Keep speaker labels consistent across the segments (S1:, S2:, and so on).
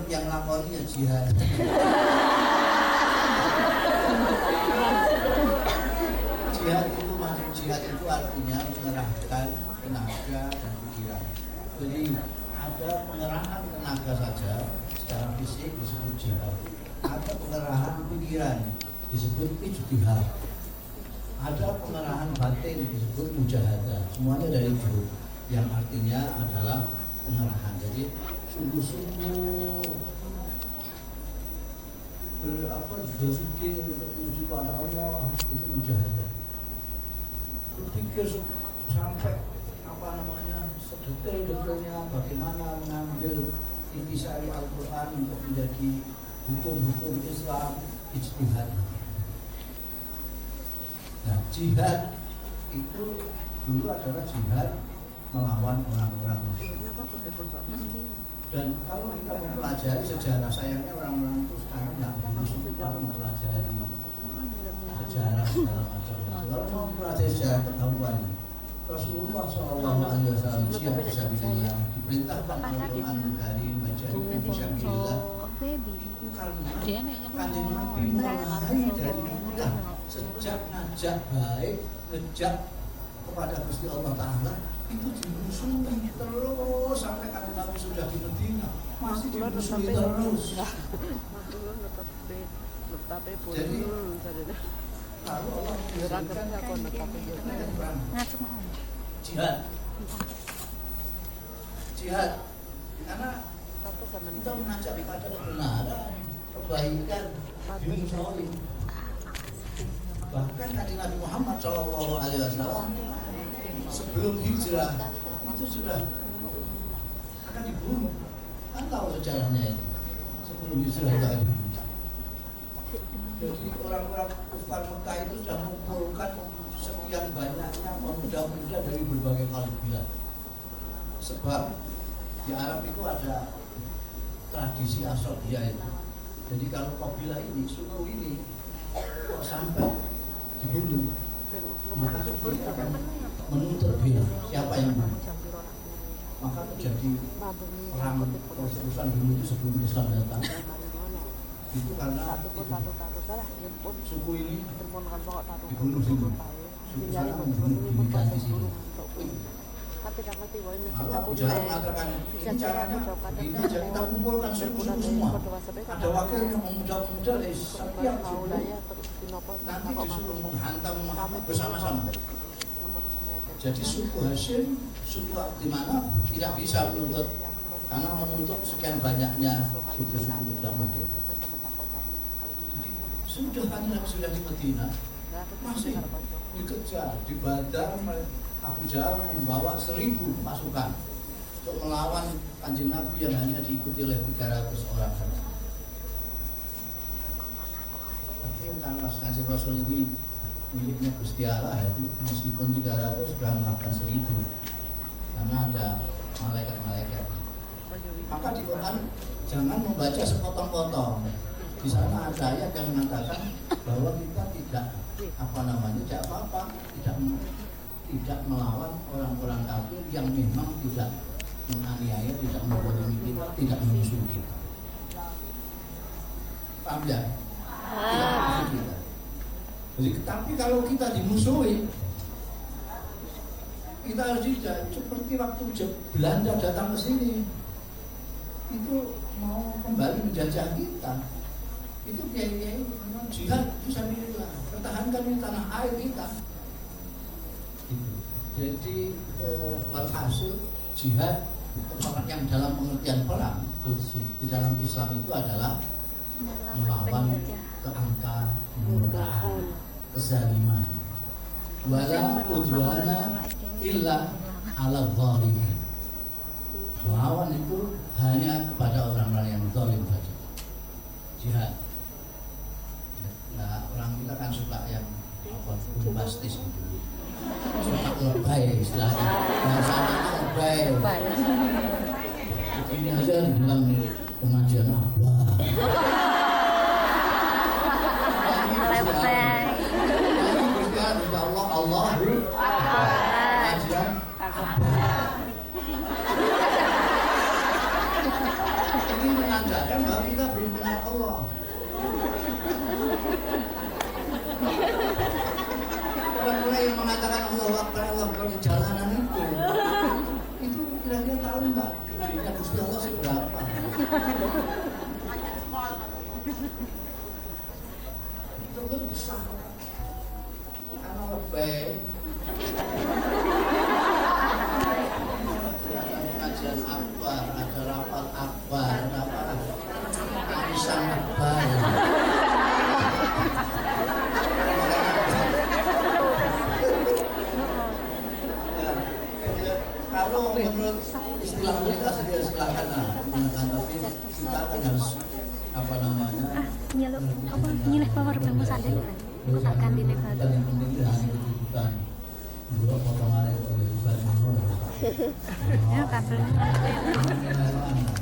S1: yang lakoni ya jihad. Jihad itu artinya mengerahkan tenaga dan pikiran. Jadi ada pengerahan tenaga saja secara fisik disebut jihad. Ada pengerahan pikiran disebut ijtihad. Ada pengerahan batin disebut mujahadah. Semuanya dari jihad yang artinya adalah pengerahan. Jadi sungguh-sungguh berpikir untuk menuju pada Allah, itu mujahadah. Berpikir sampai sedetail-detailnya bagaimana mengambil intisari Al-Quran untuk menjadi hukum-hukum Islam, ijtihad. Nah, jihad itu dulu adalah jihad melawan orang-orang musyrik. Dan kalau kita mempelajari sejarah, sayangnya orang-orang itu sekarang nggak berusaha mempelajari sejarah segala macam. Kalau mau mempelajari sejarah pengetahuan, Rasulullah SAW siap fisabilillah, diperintahkan Al-Quran Karim menjadi fisabilillah karena Kanjeng Nabi mulai dari muda sejak ngajak baik, ngejak kepada Gusti Allah Ta'ala itu dimusuhi terus sampai Kanjeng Nabi sudah di Medina masih dimusuhi terus. Jadi kalau Allah mengizinkan jihad karena kita mengajak kepada kebenaran, kebaikan, dimusuhi. Bahkan Kanjeng Nabi Muhammad SAW sebelum hijrah itu sudah akan dibunuh. Kan tahu sejarahnya itu. Sebelum hijrah itu akan dibunuh. Jadi orang-orang kufar Mekah itu sudah mengumpulkan sekian banyaknya pemuda-pemuda dari berbagai kabilah. Sebab di Arab itu ada tradisi asobiyah itu. Jadi kalau kabilah ini, suku ini kok sampai dibunuh, maka kita akan menuntut dia siapa yang bunuh. Maka terjadi perang terus-terusan dulu itu sebelum Islam datang. Itu karena suku ini dibunuh sini, suku sana membunuh, diganti sini. Lalu Abu Jahal mengatakan ini caranya, ini aja kita kumpulkan suku-suku semua. Ada wakilnya pemuda-pemuda dari setiap suku, nanti disuruh menghantam Muhammad bersama-sama. Jadi suku Hashim, suku di mana tidak bisa menuntut, karena menuntut sekian banyaknya suku-suku muda mungkin. Sudah hanya sudah di Medina, masih dikejar di Badar. Abu Jahal membawa 1000 pasukan untuk melawan Kanjeng Nabi yang hanya diikuti oleh 300 orang saja. Tapi karena Kanjeng Rasul ini miliknya Gusti Allah, itu meskipun 300 sudah mengalahkan 1000 karena ada malaikat-malaikat. Maka di Quran jangan membaca sepotong-potong. Di sana ada ayat yang mengatakan bahwa kita tidak tidak apa-apa, tidak melawan orang-orang kafir yang memang tidak menganiaya, tidak membunuh kita, tidak memusuhi kita. Paham ya? Tidak memusuhi kita. Jadi, tapi kalau kita dimusuhi, kita harus tidak seperti waktu Belanda datang ke sini, itu mau kembali menjajah kita. Itu kiai-kiai memang jihad fisabilillah, pertahankan tanah air kita. Jadi walhasil jihad yang dalam pengertian perang di dalam Islam itu adalah melawan keangka, kemurkaan, kezaliman. Wala udwana illa ala zalimin. Melawan itu hanya kepada orang-orang yang zalim saja. Jihad. Nah, orang kita kan suka yang bombastis gitu. Suka lebay istilahnya. Yang sama lebay. Begini aja bilang pengajian apa?
S2: Lebay.
S1: Insya Allah Allahu pengajian apa? Ini menandakan enggak, duitnya Gusti Allah seberapa? Itu kan besar. Karena lebih pengajian akbar, ada rapat akbar, ada apa? Arisan akbar. Kalau menurut istilah mereka sudah silakan menggunakan, tapi kita kan harus apa namanya
S2: nyilih power bank sadar akan di
S1: dan yang penting itu hanya kedudukan dua potongan itu bukan
S2: ya kabel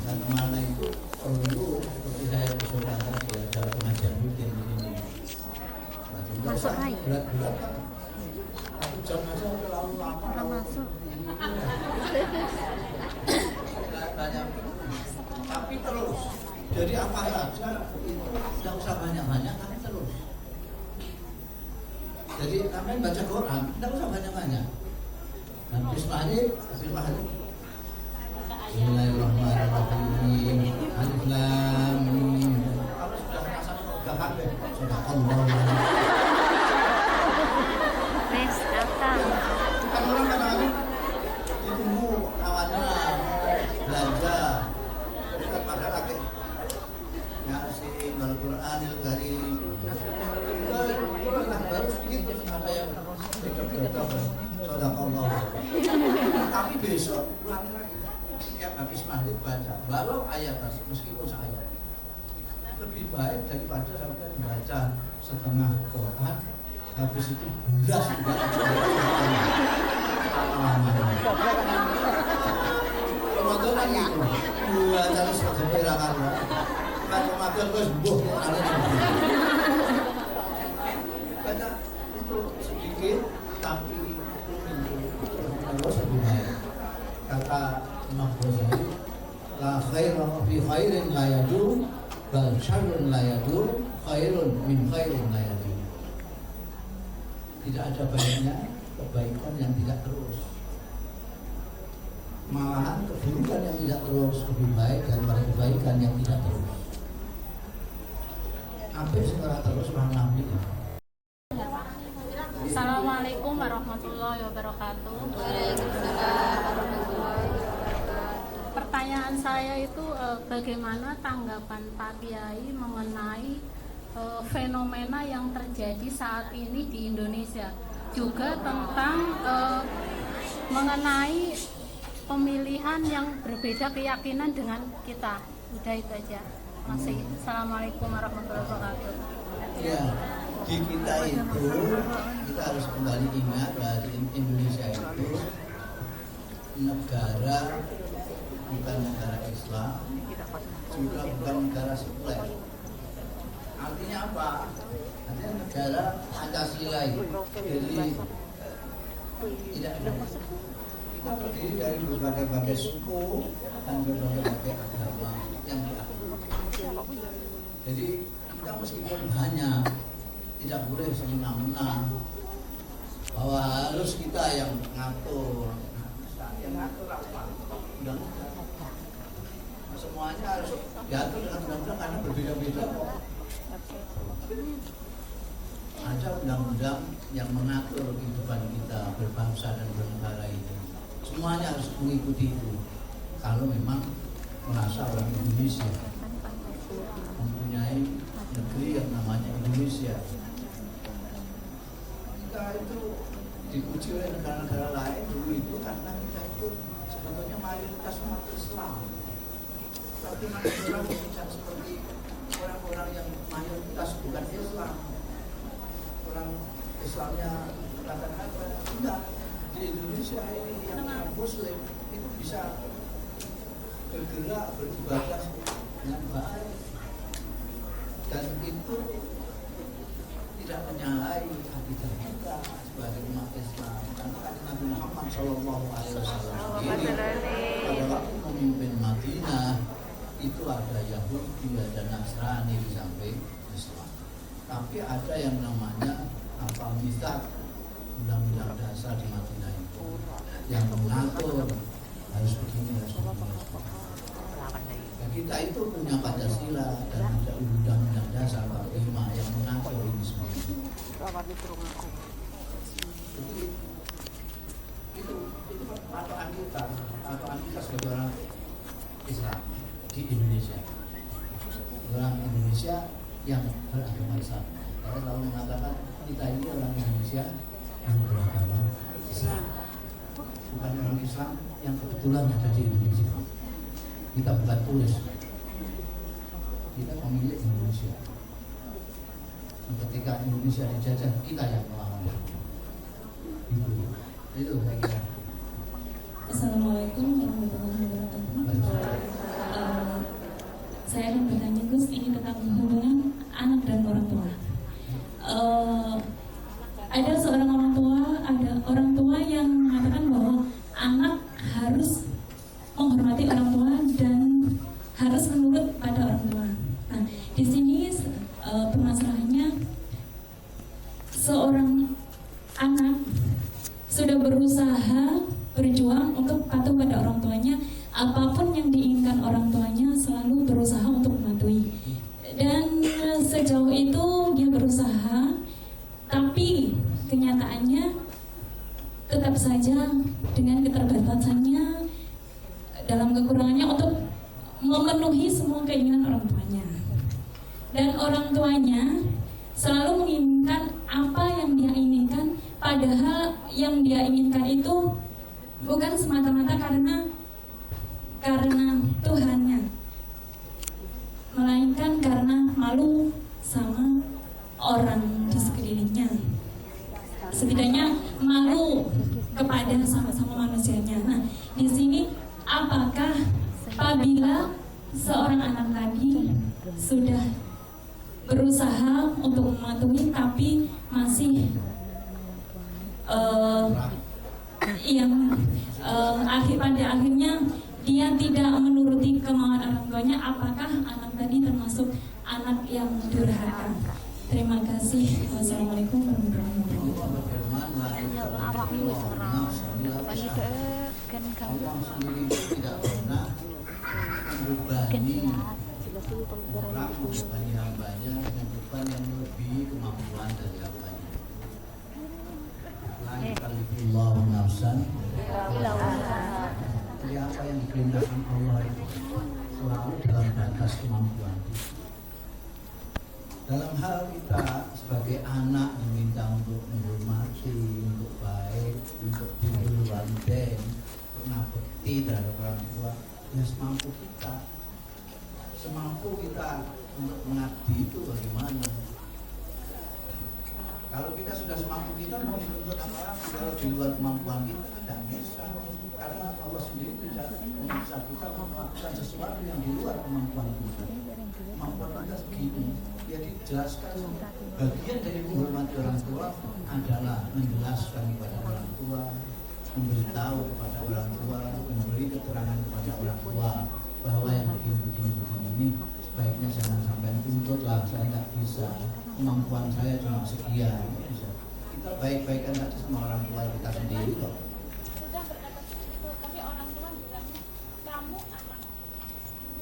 S1: dan mana itu perlu seperti saya usulkan tadi ada pengajian rutin di sini
S2: masuk hai
S1: berat-berat kan aku jam aja terlalu lama
S2: masuk
S1: banyak tapi terus jadi apa saja itu tidak usah banyak-banyak tapi terus jadi kami baca Quran tidak usah banyak-banyak dan Bismillahirrahmanirrahim Bismillahirrahmanirrahim Alif Lam Mim kalau sudah merasa gak kabeh sudah Allah
S2: tes datang
S1: kan orang kadang-kadang ditunggu awalnya belanja kita pada pakai Yasin Al-Quranil Karim baru sedikit ada yang Sadaqallah tapi besok ulangi lagi setiap habis maghrib baca walau ayat meskipun seayat lebih baik daripada sampai membaca setengah Quran habis itu bulas juga Ramadan kan gitu dua cara sebagai perangan kan Ramadan gue sembuh baca itu sedikit tapi terus lebih baik kata Imam Ghazali la khaira fi khairin la yadur bal syarrun la yadur khairun min khairin la yadur tidak ada baiknya kebaikan yang tidak terus malahan keburukan yang tidak terus lebih baik daripada kebaikan yang tidak terus hampir setelah terus orang Nabi.
S3: Assalamualaikum warahmatullahi wabarakatuh.
S2: Waalaikumsalam warahmatullahi wabarakatuh.
S3: Pertanyaan saya itu bagaimana tanggapan Pak Kiai mengenai fenomena yang terjadi saat ini di Indonesia, juga tentang mengenai pemilihan yang berbeda keyakinan dengan kita. Udah itu aja. Masih. Assalamualaikum warahmatullahi wabarakatuh.
S1: Ya, di kita itu kita harus kembali ingat bahwa di Indonesia itu negara bukan negara Islam, juga bukan negara sekuler. Artinya apa? Artinya negara Pancasila itu. Jadi tidak kita terdiri dari berbagai suku dan berbagai agama yang diakui. Jadi kita meskipun hanya tidak boleh semena-mena bahwa harus kita yang ngatur, yang ngatur apa? Undang-undang. Semuanya harus diatur dengan undang-undang karena berbeda-beda kok. Ada undang-undang yang mengatur kehidupan kita berbangsa dan bernegara ini. Semuanya harus mengikuti itu. Kalau memang merasa orang Indonesia mempunyai negeri yang namanya Indonesia. Kita itu dipuji oleh negara-negara lain dulu itu karena kita itu sebetulnya mayoritas umat Islam. Tapi orang Indonesia seperti orang-orang yang mayoritas bukan Islam. Orang Islamnya kata-kata enggak. Di Indonesia ini yang Muslim itu bisa bergerak beribadah dengan baik dan itu tidak menyalahi akidah kita sebagai umat Islam karena Nabi Muhammad SAW ini pada waktu memimpin Madinah itu ada Yahudi, ada Nasrani di samping Islam, tapi ada yang namanya Mitsaq, undang-undang dasar di Madinah itu yang mengatur harus begini, harus begini. Nah, kita itu punya Pancasila dan ada Undang-Undang Dasar 45 yang mengatur ini semua. Jadi, itu patokan kita sebagai orang Islam di Indonesia, orang Indonesia yang beragama Islam. Saya selalu mengatakan kita ini orang Indonesia yang beragama Islam, bukan orang Islam yang kebetulan ada di Indonesia. Kita bukan turis, kita pemilik Indonesia. Ketika Indonesia dijajah, kita yang melawan. Itu saya kira.
S4: Assalamualaikum warahmatullahi wabarakatuh. Saya akan bertanya Gus, ini tentang hubungan anak dan orang tua. Ada seorang orang tua, ada orang tua yang mengatakan bahwa anak harus menghormati orang tua dan harus menurut pada orang tua. Nah, di sini permasalahannya seorang anak sudah berusaha berjuang untuk patuh pada orang tuanya, apapun yang diinginkan orang tuanya selalu berusaha untuk mematuhi. Dan sejauh itu dia berusaha, tapi kenyataannya tetap saja dengan keterbatasannya, dalam kekurangannya untuk memenuhi semua keinginan orang tuanya. Dan orang tuanya selalu menginginkan apa yang dia inginkan, padahal yang dia inginkan itu bukan semata-mata karena Tuhannya, melainkan karena malu sama orang di sekelilingnya. Setidaknya malu kepada sama-sama manusianya. Nah, di sini apakah apabila seorang anak tadi sudah berusaha untuk mematuhi tapi masih pada akhirnya dia tidak menuruti kemauan orang tuanya, apakah anak tadi termasuk anak yang durhaka? Terima kasih. Wassalamualaikum warahmatullahi wabarakatuh.
S1: Allah sendiri tidak pernah membebani orang, membebani hambanya dengan beban yang melebihi kemampuan dari hambanya. La yukallifullahu nafsan. Jadi apa yang diperintahkan Allah itu selalu dalam batas kemampuan kita. Dalam hal kita sebagai anak diminta untuk menghormati, untuk baik, untuk birrul walidain, untuk ngabekti terhadap orang tua, ya semampu kita. Semampu kita untuk mengabdi itu bagaimana? Kalau kita sudah semampu kita mau dituntut apa-apa, kalau di luar kemampuan kita kan tidak bisa. Karena Allah sendiri tidak memaksa kita melakukan sesuatu yang di luar kemampuan kita. Kemampuan kita segini. Ya dijelaskan, bagian dari menghormati orang tua adalah menjelaskan kepada orang tua, memberitahu kepada orang tua, memberi keterangan kepada orang tua bahwa yang begini ini sebaiknya jangan sampai tuntut lah, saya tidak bisa, kemampuan saya cuma sekian. Bisa. Kita baik-baikan saja sama orang tua kita sendiri kok.
S5: Sudah berkata seperti itu, tapi orang tua bilangnya kamu anak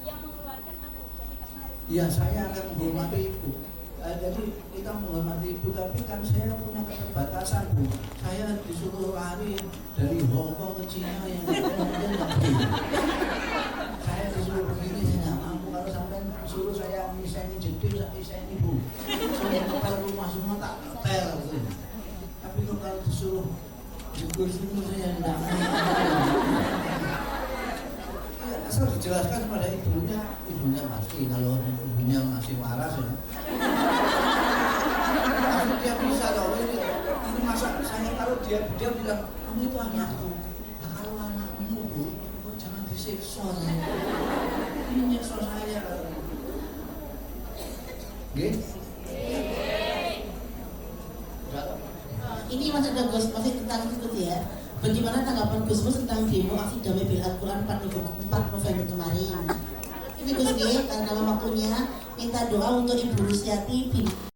S5: yang mengeluarkan aku, jadi kamu harus.
S1: Ya saya akan menghormati ibu. Jadi kita menghormati ibu, tapi kan saya punya keterbatasan Bu. Saya disuruh lari dari Hongkong ke Cina yang mungkin nggak begini. Saya disuruh begini saya nggak mampu. Kalau sampai disuruh saya misalnya jedil, saya ini Bu. Saya kalau rumah semua tak tel gitu. Tapi kalau disuruh jegur saya nggak mampu. Asal dijelaskan kepada ibunya pasti, kalau ibunya masih waras ya. Kalau dia bisa loh, ini masa saya kalau dia bilang kamu itu anakku. Nah, kalau anakmu Bu, jangan disiksa. Ini nyiksa saya. Oke?
S6: Ini masih ada Gus, masih tentang itu ya. Bagaimana tanggapan Gusmus tentang demo aksi damai bela Al-Quran 4 November kemarin? Ini Gus, karena dalam waktunya minta doa untuk Ibu Lusiati